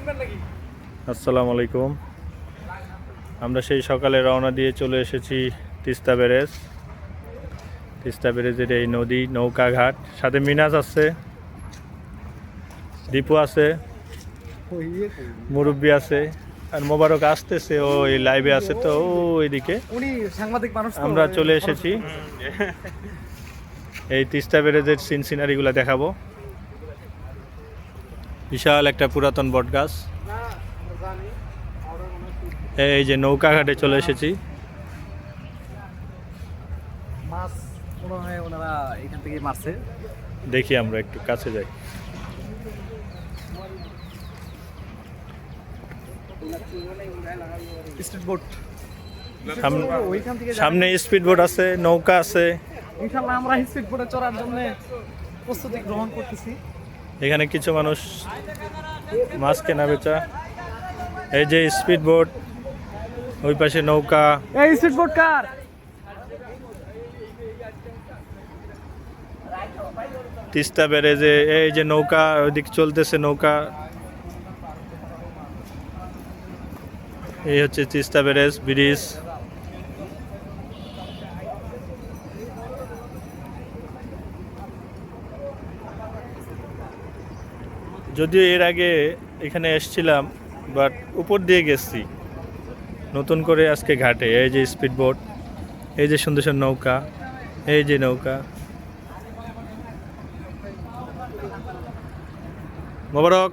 আসসালামু আলাইকুম। আমরা সেই সকালে রওনা দিয়ে চলে এসেছি তিস্তা ব্যারেজ। তিস্তা ব্যারেজের এই নদী নৌকা ঘাট, সাথে মিনাজ আছে, দীপু আছে, মুরব্বী আছে, আর মোবারক আসতেছে, ও এই লাইভে আছে। তো ওইদিকে উনি সাংবাদিক মানুষ। আমরা চলে এসেছি এই তিস্তা ব্যারেজের সিনারিগুলো দেখাবো। বিশাল একটা পুরাতন বটগাছ। এই যে নৌকা ঘাটে চলে এসেছি। মাছ মনে হয় ওনারা এখান থেকে মারছে। দেখি আমরা একটু কাছে যাই। স্পিড বোট সামনে স্পিড বোট আছে, নৌকা আছে। ইনশাআল্লাহ আমরা স্পিড বোটে চড়ার জন্য প্রস্তুতি গ্রহণ করতেছি। এখানে কিছু মানুষ মাছ কেনা বেচা। এই যে স্পিড বোট, ওই পাশে নৌকা। এই স্পিড বোট কার? তিস্তা ব্যারেজে এই যে নৌকা, ওইদিকে চলতেছে নৌকা। এই হচ্ছে তিস্তা ব্যারেজ ব্রিজ। যদিও এর আগে এখানে এসছিলাম, বাট উপর দিয়ে গেছি। নতুন করে আজকে ঘাটে এই যে স্পিড বোট, এই যে সুন্দর সুন্দর নৌকা, এই যে নৌকা। মোবারক।